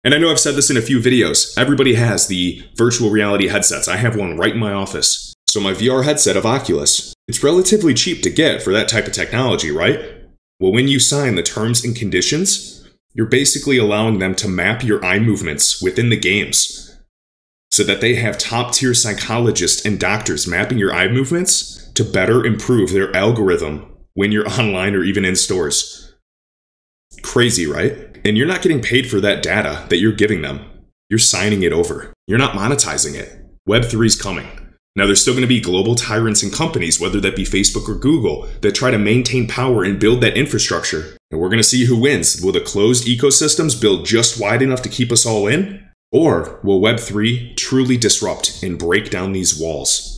And I know I've said this in a few videos, everybody has the virtual reality headsets. I have one right in my office. So my VR headset of Oculus, it's relatively cheap to get for that type of technology, right? Well, when you sign the terms and conditions, you're basically allowing them to map your eye movements within the games so that they have top-tier psychologists and doctors mapping your eye movements to better improve their algorithm when you're online or even in stores. Crazy, right? And you're not getting paid for that data that you're giving them. You're signing it over. You're not monetizing it. Web3 is coming. Now, there's still going to be global tyrants and companies, whether that be Facebook or Google, that try to maintain power and build that infrastructure. And we're going to see who wins. Will the closed ecosystems build just wide enough to keep us all in? Or will Web3 truly disrupt and break down these walls?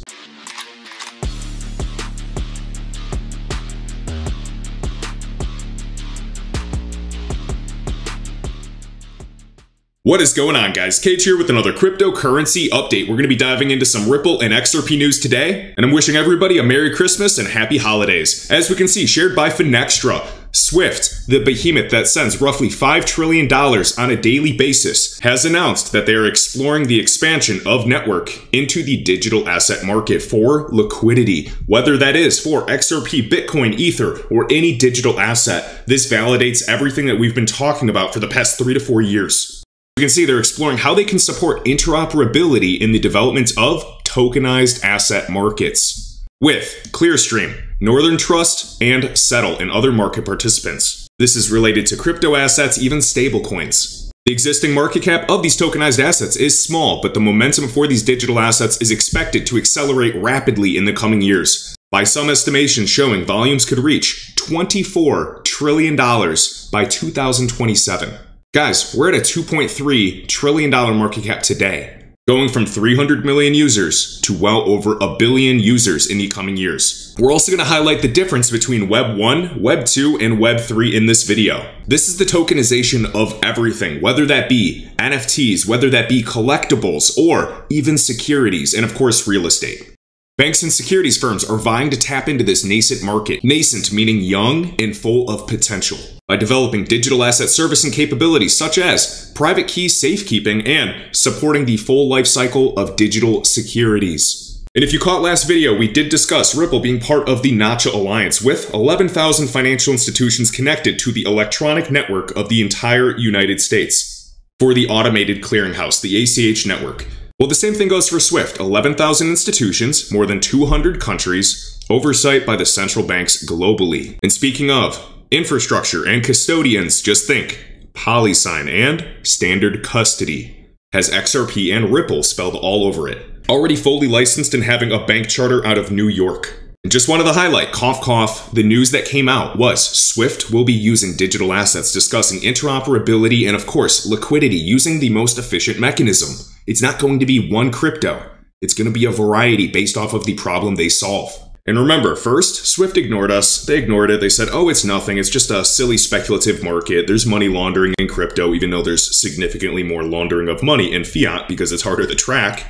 What is going on, guys? Cage here with another cryptocurrency update. We're going to be diving into some Ripple and XRP news today, and I'm wishing everybody a Merry Christmas and Happy Holidays. As we can see, shared by Finextra, Swift, the behemoth that sends roughly $5 trillion on a daily basis, has announced that they are exploring the expansion of network into the digital asset market for liquidity. Whether that is for XRP, Bitcoin, Ether, or any digital asset, this validates everything that we've been talking about for the past 3 to 4 years. You can see they're exploring how they can support interoperability in the development of tokenized asset markets with Clearstream, Northern Trust, and Settle, and other market participants. This is related to crypto assets, even stablecoins. The existing market cap of these tokenized assets is small, but the momentum for these digital assets is expected to accelerate rapidly in the coming years, by some estimations showing volumes could reach $24 trillion by 2027. Guys, we're at a $2.3 trillion market cap today, going from 300 million users to well over 1 billion users in the coming years. We're also going to highlight the difference between Web 1, Web 2, and Web 3 in this video. This is the tokenization of everything, whether that be NFTs, whether that be collectibles, or even securities, and of course real estate. Banks and securities firms are vying to tap into this nascent market, nascent meaning young and full of potential, by developing digital asset servicing capabilities such as private key safekeeping and supporting the full life cycle of digital securities. And if you caught last video, we did discuss Ripple being part of the Nacha Alliance with 11,000 financial institutions connected to the electronic network of the entire United States for the automated clearinghouse, the ACH network. Well, the same thing goes for Swift. 11,000 institutions, more than 200 countries, oversight by the central banks globally. And speaking of infrastructure and custodians, just think PolySign and Standard Custody has XRP and Ripple spelled all over it. Already fully licensed and having a bank charter out of New York. And just wanted to highlight, cough cough, the news that came out was Swift will be using digital assets, discussing interoperability and of course liquidity using the most efficient mechanism. It's not going to be one crypto. It's going to be a variety based off of the problem they solve. And remember, first, Swift ignored us. They ignored it. They said, oh, it's nothing. It's just a silly speculative market. There's money laundering in crypto, even though there's significantly more laundering of money in fiat because it's harder to track.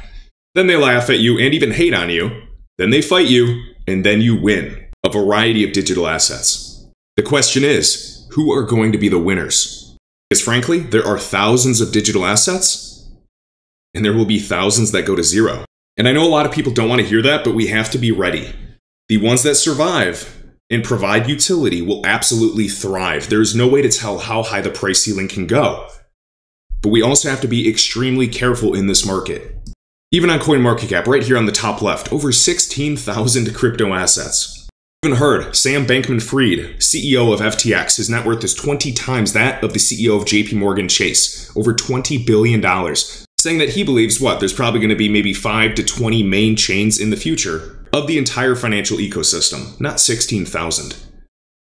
Then they laugh at you and even hate on you. Then they fight you, and then you win a variety of digital assets. The question is, who are going to be the winners? Because frankly, there are thousands of digital assets, and there will be thousands that go to zero. And I know a lot of people don't want to hear that, but we have to be ready. The ones that survive and provide utility will absolutely thrive. There's no way to tell how high the price ceiling can go. But we also have to be extremely careful in this market. Even on CoinMarketCap, right here on the top left, over 16,000 crypto assets. Even heard Sam Bankman-Fried, CEO of FTX, his net worth is 20 times that of the CEO of JP Morgan Chase, over $20 billion. Saying that he believes, there's probably going to be maybe 5 to 20 main chains in the future of the entire financial ecosystem, not 16,000.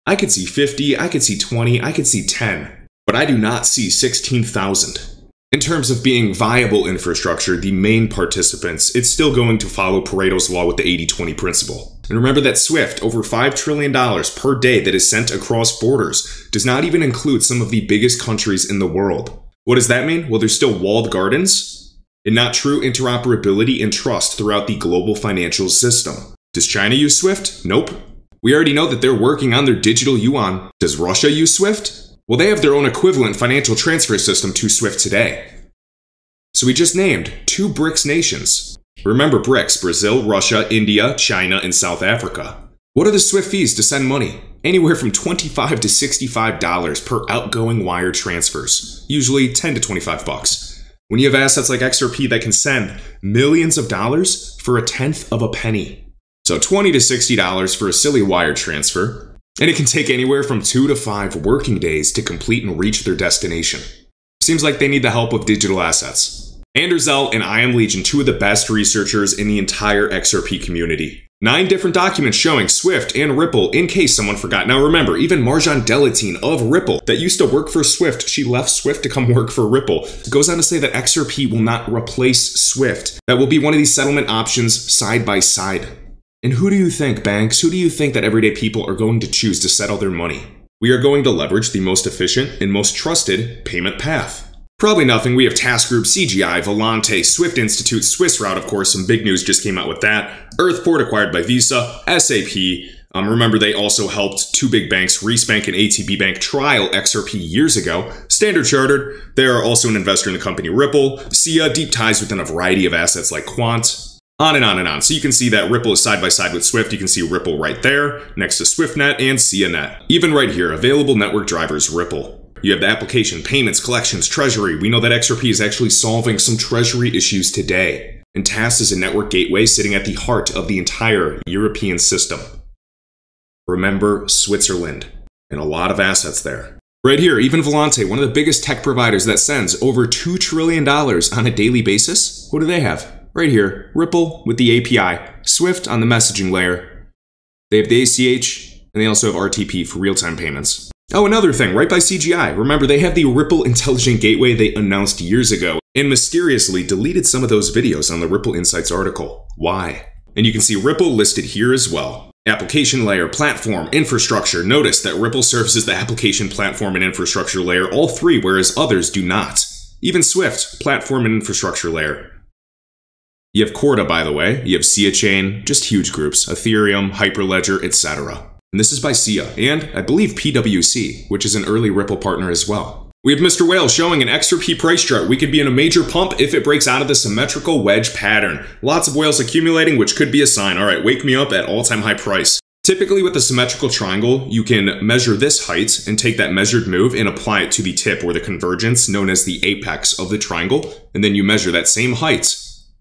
I could see 50, I could see 20, I could see 10, but I do not see 16,000. In terms of being viable infrastructure, the main participants, it's still going to follow Pareto's law with the 80-20 principle. And remember that Swift, over $5 trillion per day that is sent across borders, does not even include some of the biggest countries in the world. What does that mean? Well, there's still walled gardens and not true interoperability and trust throughout the global financial system. Does China use Swift? Nope. We already know that they're working on their digital yuan. Does Russia use Swift? Well, they have their own equivalent financial transfer system to SWIFT today. So we just named 2 BRICS nations. Remember BRICS: Brazil, Russia, India, China, and South Africa. What are the SWIFT fees to send money? Anywhere from $25 to $65 per outgoing wire transfers, usually $10 to $25. When you have assets like XRP that can send millions of dollars for a tenth of a penny. So $20 to $60 for a silly wire transfer, and it can take anywhere from 2 to 5 working days to complete and reach their destination. Seems like they need the help of digital assets. Anders Zell and I Am Legion, 2 of the best researchers in the entire XRP community. 9 different documents showing SWIFT and Ripple, in case someone forgot. Now remember, even Marjan Delatine of Ripple, that used to work for SWIFT, she left SWIFT to come work for Ripple, goes on to say that XRP will not replace SWIFT. That will be one of these settlement options side by side. And who do you think, banks, who do you think that everyday people are going to choose to settle their money? We are going to leverage the most efficient and most trusted payment path. Probably nothing. We have Task Group, CGI, Volante, Swift Institute, Swissroute, of course, some big news just came out with that. Earthport acquired by Visa, SAP. Remember, they also helped 2 big banks, Reese Bank and ATB Bank, trial XRP years ago. Standard Chartered, they are also an investor in the company Ripple. SIA, deep ties within a variety of assets like Quant. On and on and on. So you can see that Ripple is side by side with Swift. You can see Ripple right there, next to SwiftNet and SIANet. Even right here, available network drivers, Ripple. You have the application, payments, collections, treasury. We know that XRP is actually solving some treasury issues today. And TAS is a network gateway sitting at the heart of the entire European system. Remember Switzerland, and a lot of assets there. Right here, even Volante, one of the biggest tech providers that sends over $2 trillion on a daily basis. What do they have? Right here, Ripple with the API, Swift on the messaging layer. They have the ACH, and they also have RTP for real-time payments. Oh, another thing, right by CGI. Remember, they have the Ripple Intelligent Gateway they announced years ago, and mysteriously deleted some of those videos on the Ripple Insights article. Why? And you can see Ripple listed here as well. Application layer, platform, infrastructure. Notice that Ripple serves as the application, platform, and infrastructure layer, all 3, whereas others do not. Even Swift, platform and infrastructure layer. You have Corda, by the way. You have SIA Chain, just huge groups. Ethereum, Hyperledger, etc. And this is by SIA, and I believe PwC, which is an early Ripple partner as well. We have Mr. Whale showing an XRP price chart. We could be in a major pump if it breaks out of the symmetrical wedge pattern. Lots of whales accumulating, which could be a sign. All right, wake me up at all-time high price. Typically with the symmetrical triangle, you can measure this height and take that measured move and apply it to the tip or the convergence known as the apex of the triangle. And then you measure that same height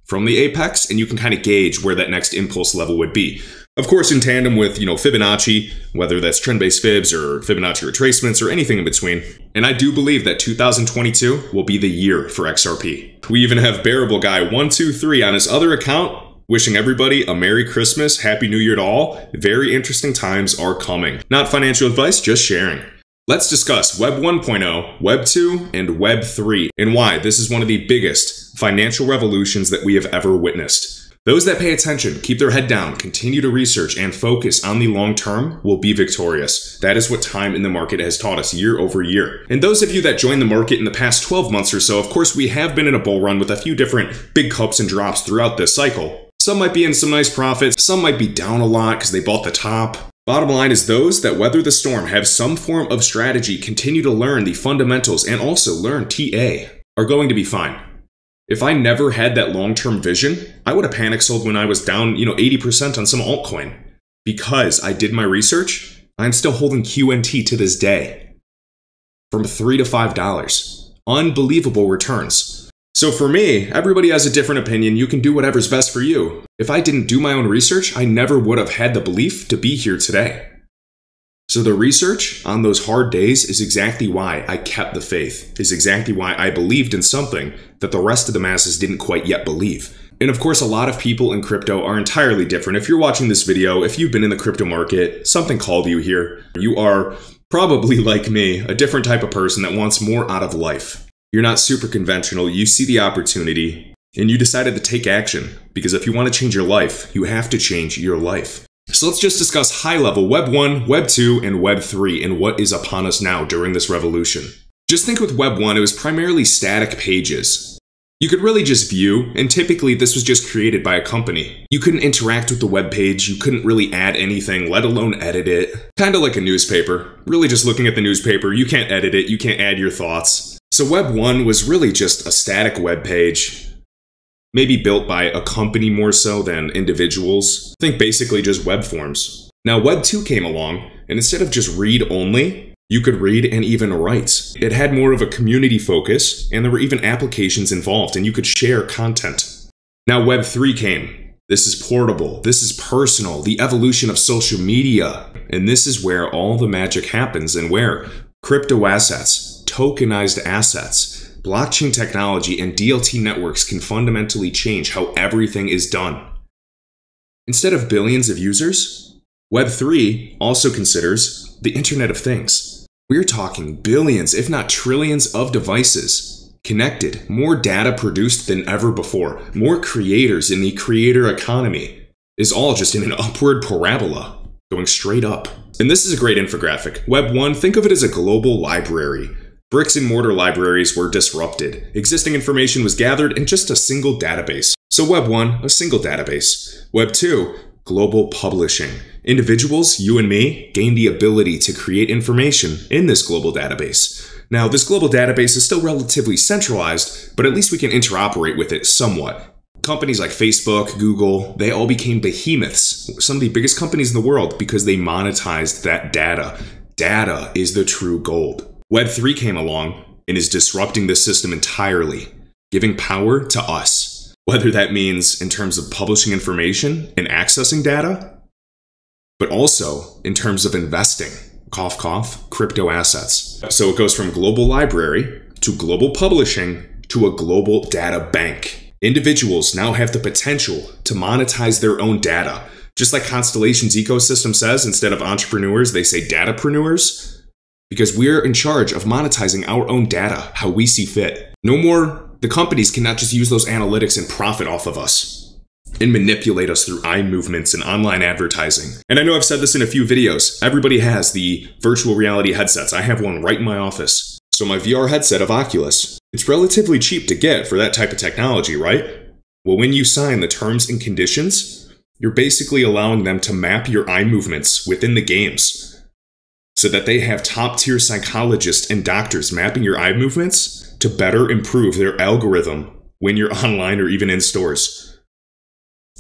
from the apex and you can kind of gauge where that next impulse level would be. Of course, in tandem with, Fibonacci, whether that's trend-based fibs or Fibonacci retracements or anything in between. And I do believe that 2022 will be the year for XRP. We even have Bearable Guy 123 on his other account, wishing everybody a Merry Christmas, Happy New Year to all. Very interesting times are coming. Not financial advice, just sharing. Let's discuss Web 1.0, Web 2, and Web 3, and why this is one of the biggest financial revolutions that we have ever witnessed. Those that pay attention, keep their head down, continue to research, and focus on the long term will be victorious. That is what time in the market has taught us year over year. And those of you that joined the market in the past 12 months or so, of course, we have been in a bull run with a few different big cups and drops throughout this cycle. Some might be in some nice profits, some might be down a lot because they bought the top. Bottom line is those that weather the storm, have some form of strategy, continue to learn the fundamentals, and also learn TA, are going to be fine. If I never had that long-term vision, I would have panic sold when I was down, 80% on some altcoin. Because I did my research, I'm still holding QNT to this day. From $3 to $5. Unbelievable returns. So for me, everybody has a different opinion. You can do whatever's best for you. If I didn't do my own research, I never would have had the belief to be here today. So the research on those hard days is exactly why I kept the faith, is exactly why I believed in something that the rest of the masses didn't quite yet believe. And of course, a lot of people in crypto are entirely different. If you're watching this video, if you've been in the crypto market, something called you here. You are probably like me, a different type of person that wants more out of life. You're not super conventional, you see the opportunity, and you decided to take action. Because if you want to change your life, you have to change your life. So let's just discuss high-level Web 1, Web 2, and Web 3 and what is upon us now during this revolution. Just think with Web 1, it was primarily static pages. You could really just view, and typically this was just created by a company. You couldn't interact with the web page, you couldn't really add anything, let alone edit it. Kind of like a newspaper. Really just looking at the newspaper, you can't edit it, you can't add your thoughts. So Web 1 was really just a static web page, maybe built by a company more so than individuals. Think basically just web forms. Now Web 2 came along, and instead of just read only, you could read and even write. It had more of a community focus, and there were even applications involved, and you could share content. Now Web 3 came. This is portable, this is personal, the evolution of social media. And this is where all the magic happens, and where crypto assets, tokenized assets, blockchain technology, and DLT networks can fundamentally change how everything is done. Instead of billions of users, Web 3 also considers the Internet of Things. We're talking billions, if not trillions of devices connected, more data produced than ever before, more creators in the creator economy, is all just in an upward parabola, going straight up. And this is a great infographic. Web 1, think of it as a global library. Bricks and mortar libraries were disrupted. Existing information was gathered in just a single database. So Web 1, a single database. Web 2, global publishing. Individuals, you and me, gain the ability to create information in this global database. Now, this global database is still relatively centralized, but at least we can interoperate with it somewhat. Companies like Facebook, Google, they all became behemoths, some of the biggest companies in the world, because they monetized that data. Data is the true gold. Web 3 came along and is disrupting this system entirely, giving power to us. Whether that means in terms of publishing information and accessing data, but also in terms of investing, cough, cough, crypto assets. So it goes from global library to global publishing to a global data bank. Individuals now have the potential to monetize their own data. Just like Constellation's ecosystem says, instead of entrepreneurs, they say datapreneurs, because we're in charge of monetizing our own data how we see fit. No more, the companies cannot just use those analytics and profit off of us and manipulate us through eye movements and online advertising. And I know I've said this in a few videos. Everybody has the virtual reality headsets. I have one right in my office. So my VR headset of Oculus, it's relatively cheap to get for that type of technology, right? Well, when you sign the terms and conditions, you're basically allowing them to map your eye movements within the games so that they have top-tier psychologists and doctors mapping your eye movements to better improve their algorithm when you're online or even in stores.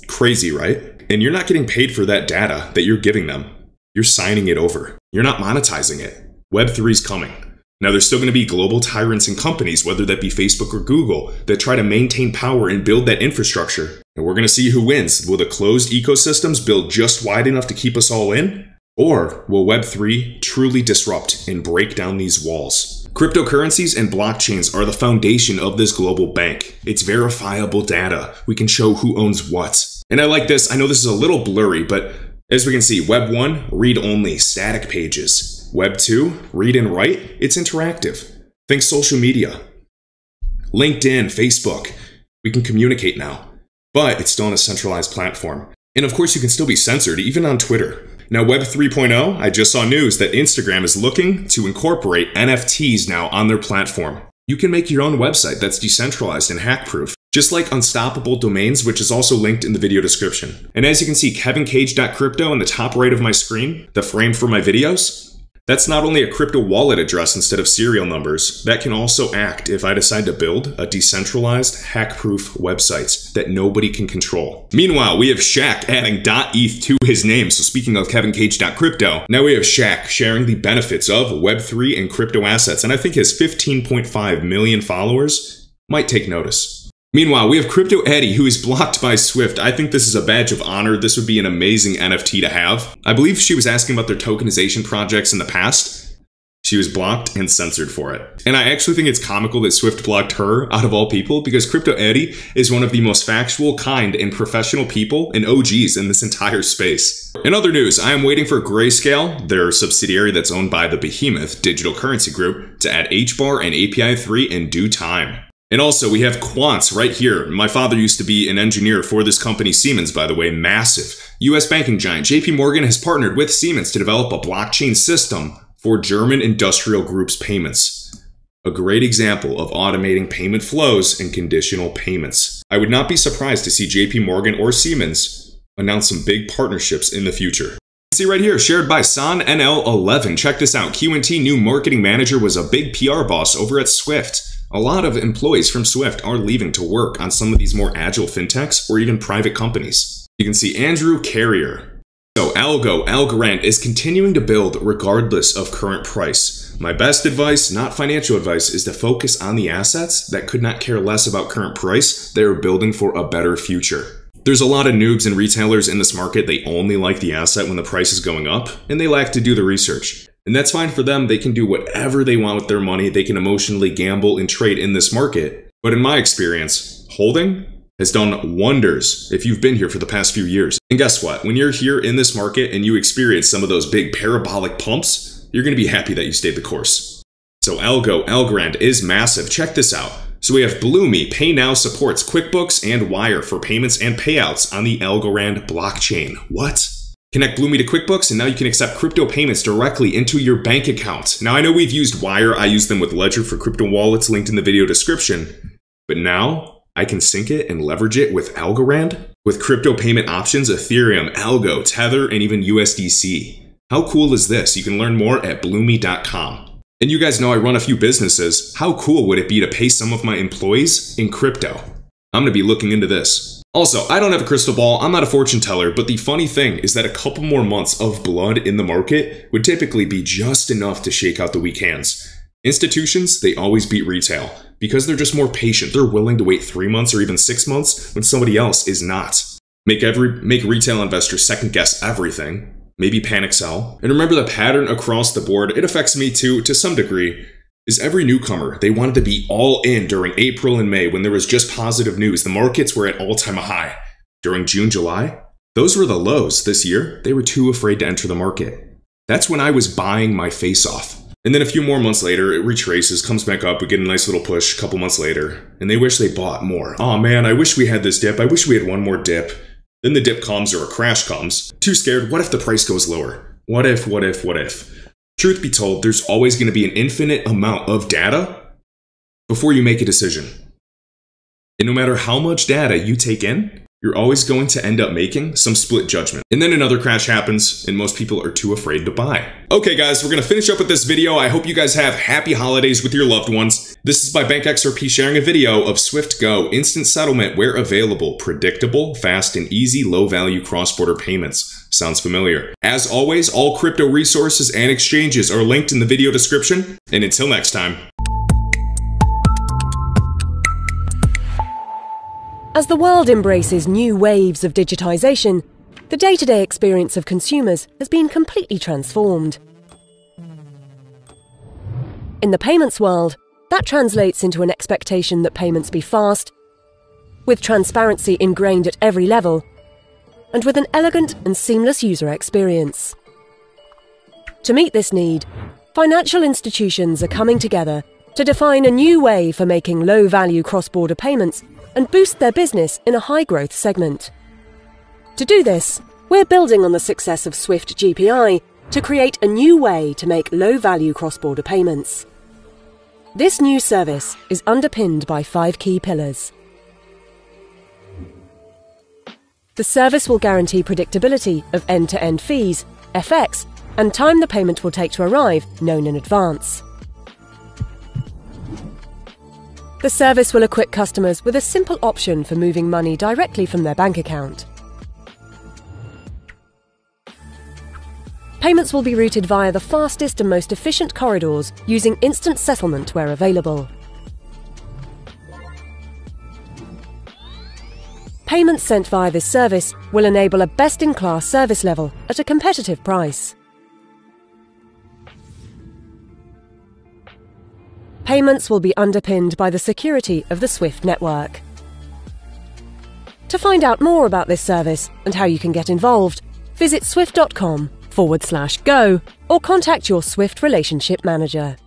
Crazy, right? And you're not getting paid for that data that you're giving them. You're signing it over. You're not monetizing it. Web 3's coming. Now, there's still going to be global tyrants and companies, whether that be Facebook or Google, that try to maintain power and build that infrastructure. And we're going to see who wins. Will the closed ecosystems build just wide enough to keep us all in? Or will Web 3 truly disrupt and break down these walls? Cryptocurrencies and blockchains are the foundation of this global bank. It's verifiable data. We can show who owns what. And I like this. I know this is a little blurry, but as we can see, Web 1, read only, static pages. Web 2, read and write, it's interactive. Think social media. LinkedIn, Facebook. We can communicate now, but it's still on a centralized platform. And of course, you can still be censored, even on Twitter. Now, Web 3.0, I just saw news that Instagram is looking to incorporate NFTs now on their platform. You can make your own website that's decentralized and hack-proof, just like Unstoppable Domains, which is also linked in the video description. And as you can see, kevincage.crypto in the top right of my screen, the frame for my videos, that's not only a crypto wallet address instead of serial numbers, that can also act if I decide to build a decentralized, hack-proof website that nobody can control. Meanwhile, we have Shaq adding .eth to his name. So speaking of kevincage.crypto, now we have Shaq sharing the benefits of Web3 and crypto assets. And I think his 15.5 million followers might take notice. Meanwhile, we have Crypto Eddie, who is blocked by Swift. I think this is a badge of honor. This would be an amazing NFT to have. I believe she was asking about their tokenization projects in the past. She was blocked and censored for it. And I actually think it's comical that Swift blocked her out of all people, because Crypto Eddie is one of the most factual, kind, and professional people and OGs in this entire space. In other news, I am waiting for Grayscale, their subsidiary that's owned by the behemoth Digital Currency Group, to add HBAR and API 3 in due time. And also, we have Quants right here. My father used to be an engineer for this company, Siemens, by the way, massive. US banking giant JP Morgan has partnered with Siemens to develop a blockchain system for German industrial groups' payments. A great example of automating payment flows and conditional payments. I would not be surprised to see JP Morgan or Siemens announce some big partnerships in the future. See right here, shared by SonNL11. Check this out. QNT new marketing manager was a big PR boss over at Swift. A lot of employees from Swift are leaving to work on some of these more agile fintechs or even private companies. You can see Andrew Carrier. So Algorand is continuing to build regardless of current price. My best advice, not financial advice, is to focus on the assets that could not care less about current price. They are building for a better future. There's a lot of noobs and retailers in this market. They only like the asset when the price is going up, and they lack to do the research. And that's fine for them. They can do whatever they want with their money. They can emotionally gamble and trade in this market. But in my experience, holding has done wonders if you've been here for the past few years. And guess what? When you're here in this market and you experience some of those big parabolic pumps, you're going to be happy that you stayed the course. So Algorand is massive. Check this out. So we have Bloomy. Pay Now supports QuickBooks and Wire for payments and payouts on the Algorand blockchain. What? Connect Bloomy to QuickBooks and now you can accept crypto payments directly into your bank account. Now I know we've used Wire. I use them with Ledger for crypto wallets linked in the video description. But now I can sync it and leverage it with Algorand with crypto payment options, Ethereum, Algo, Tether, and even USDC. How cool is this? You can learn more at bloomy.com. And you guys know I run a few businesses. How cool would it be to pay some of my employees in crypto? I'm going to be looking into this. Also, I don't have a crystal ball. I'm not a fortune teller, but the funny thing is that a couple more months of blood in the market would typically be just enough to shake out the weak hands. Institutions, they always beat retail because they're just more patient. They're willing to wait 3 months or even 6 months when somebody else is not. Make retail investors second guess everything. Maybe panic sell. And remember the pattern across the board, it affects me too, to some degree, is every newcomer, they wanted to be all in during April and May when there was just positive news. The markets were at all-time high. During June, July, those were the lows this year. They were too afraid to enter the market. That's when I was buying my face off. And then a few more months later, it retraces, comes back up, we get a nice little push a couple months later, and they wish they bought more. Oh man, I wish we had this dip. I wish we had one more dip. Then the dip comes or a crash comes. Too scared, what if the price goes lower? What if? Truth be told, there's always going to be an infinite amount of data before you make a decision. And no matter how much data you take in, you're always going to end up making some split judgment. And then another crash happens and most people are too afraid to buy. Okay guys, we're going to finish up with this video. I hope you guys have happy holidays with your loved ones. This is by Bank XRP sharing a video of Swift Go instant settlement where available, predictable, fast, and easy low-value cross-border payments. Sounds familiar? As always, all crypto resources and exchanges are linked in the video description. And until next time. As the world embraces new waves of digitization, the day-to-day experience of consumers has been completely transformed. In the payments world, that translates into an expectation that payments be fast, with transparency ingrained at every level, and with an elegant and seamless user experience. To meet this need, financial institutions are coming together to define a new way for making low-value cross-border payments and boost their business in a high-growth segment. To do this, we're building on the success of Swift GPI to create a new way to make low-value cross-border payments. This new service is underpinned by 5 key pillars. The service will guarantee predictability of end-to-end fees, FX, and time the payment will take to arrive, known in advance. The service will equip customers with a simple option for moving money directly from their bank account. Payments will be routed via the fastest and most efficient corridors using instant settlement where available. Payments sent via this service will enable a best-in-class service level at a competitive price. Payments will be underpinned by the security of the Swift network. To find out more about this service and how you can get involved, visit swift.com/go or contact your Swift relationship manager.